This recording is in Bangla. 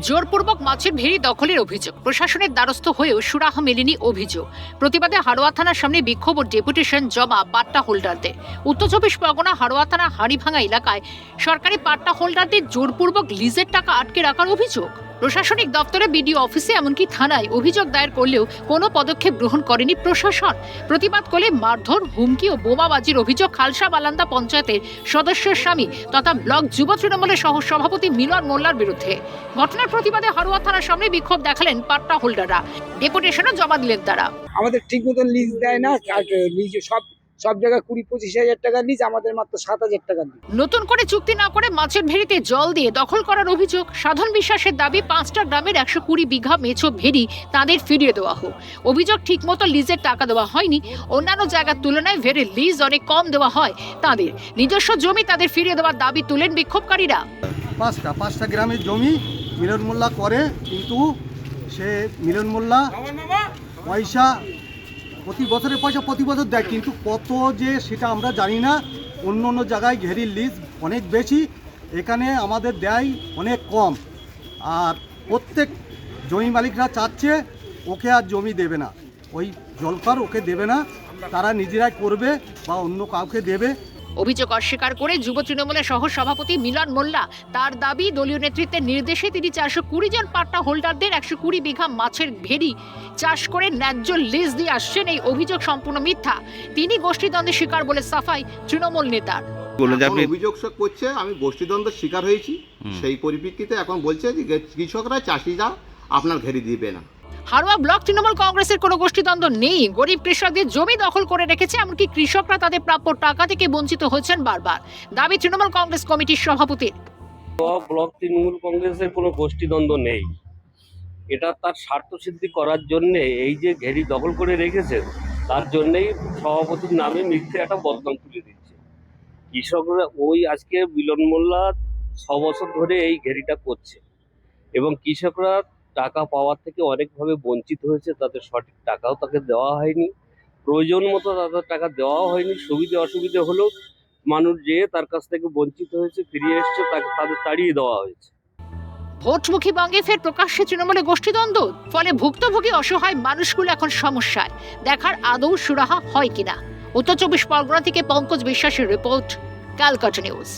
জোরপূর্বক মাছের ভেড়ি দখলের অভিযোগ, প্রশাসনের দ্বারস্থ হয়েও সুরাহা মেলেনি অভিযোগ। প্রতিবাদে হাড়োয়া থানার সামনে বিক্ষোভ ও ডেপুটেশন জমা পাট্টা হোল্ডারদের। উত্তর চব্বিশ পরগনা হাড়োয়া থানা হাড়িভাঙা এলাকায় সরকারি পাট্টা হোল্ডারদের জোরপূর্বক লিজের টাকা আটকে রাখার অভিযোগ। প্রশাসনিক দপ্তরে বিডিও অফিসে এমনকি থানায় অভিযোগ দায়ের করলেও কোনো পদক্ষেপ গ্রহণ করেনি প্রশাসন। প্রতিবাদ করলে মারধর, হুমকি ও বোমাবাজির অভিযোগ খালসা বালান্দা পঞ্চায়েতের সদস্যের স্বামী তথা ব্লক যুব তৃণমূলের সহ সভাপতি মিলন মোল্লার বিরুদ্ধে। ঘটনার প্রতিবাদে হাড়োয়া থানার সামনে বিক্ষোভ দেখালেন পাট্টা হোল্ডাররা, ডেপুটেশনও জমা দিলেন তারা। আমাদের ঠিক মতন লিজ দেয় না, লিজ সব জায়গায় 20-25 হাজার টাকা লিজ, আমাদের মাত্র 7,000 টাকা লিজ। নতুন করে চুক্তি না করে মাছের ভেড়িতে জল দিয়ে দখল করার অভিযোগ। সাধন বিশ্বাসের দাবি 5টা গ্রামের 120 বিঘা মেছো ভেড়ি তাদের ফিরিয়ে দেওয়া হোক। অভিযোগ ঠিকমতো লিজের টাকা দেওয়া হয়নি, অন্যান্য জায়গার তুলনায় ভেড়ির লিজ অনেক কম দেওয়া হয় তাদের। নিজস্ব জমি তাদের ফিরিয়ে দেওয়ার দাবি তুলেন বিক্ষোভকারীরা। 5টা গ্রামের জমি মিলন মোল্লা করে, কিন্তু সে মিলন মোল্লা পয়সা প্রতি বছর দেয়, কিন্তু কত যে সেটা আমরা জানি না। অন্য জায়গায় ঘেরির লিজ অনেক বেশি, এখানে আমাদের দেয় অনেক কম। আর প্রত্যেক জমি মালিকরা চাচ্ছে ওকে আর জমি দেবে না, ওই জলকর ওকে দেবে না, তারা নিজেরাই করবে বা অন্য কাউকে দেবে। অভিযোগ অস্বীকার করে যুব তৃণমূলের সহ সভাপতি মিলন মোল্লা তার দাবি, দলীয় নেতৃত্বের নির্দেশে তিনি 420 জন পাট্টা হোল্ডারদের 120 বিঘা মাছের ভেড়ি চাষ করে ন্যায্য লিজ দিয়ে আসছেন। এই অভিযোগ সম্পূর্ণ মিথ্যা। তিনি গোষ্ঠীদ্বন্দ্বের শিকার বলে সাফাই তৃণমূল নেতার। অভিযোগ করছে আমি গোষ্ঠীদ্বন্দ্বের শিকার হয়েছি, সেই পরিপ্রেক্ষিতে এখন বলছে যে কৃষকরা, চাষিরা আপনার ঘেরি দিবে না। হাড়োয়া ব্লক তৃণমূল কংগ্রেসের কোনো গোষ্ঠীদ্বন্দ্ব নেই। গরিব কৃষকদের জমি দখল করে রেখেছে, এমনকি কৃষকরা তাদের প্রাপ্য টাকা থেকে বঞ্চিত হচ্ছেন বারবার। দাবি তৃণমূল কংগ্রেস কমিটির সভাপতির। ব্লক তৃণমূল কংগ্রেসের কোনো গোষ্ঠীদ্বন্দ্ব নেই, এটা তার স্বার্থ সিদ্ধি করার জন্য এই যে ঘেরি দখল করে রেখেছেন তার জন্যই সভাপতির নামে মিথ্যে একটা বদনাম তুলে দিচ্ছে। কৃষকরা ওই আজকে মিলন মোল্লা 6 বছর ধরে এই ঘেরিটা করছে এবং কৃষকরা টাকা পাওয়ার থেকে অনেকভাবে বঞ্চিত হয়েছে, তাদের সঠিক টাকাও তাকে দেওয়া হয়নি, প্রয়োজন মতো তাদের টাকা দেওয়াও হয়নি। সুবিধে অসুবিধে হলেও মানুষ যে তার কাছ থেকে বঞ্চিত হয়েছে, ফিরিয়ে এসছে, তাদের তাড়িয়ে দেওয়া হয়েছে। ভোটমুখী বঙ্গে ফের প্রকাশ্যে তৃণমূলে গোষ্ঠীদ্বন্দ্ব, ফলে ভুক্তভোগী অসহায় মানুষগুলো এখন সমস্যায়। দেখার আদৌ সুরাহা হয় কিনা। উত্তর চব্বিশ পরগনা থেকে পঙ্কজ বিশ্বাসের রিপোর্ট, ক্যালকাটা নিউজ।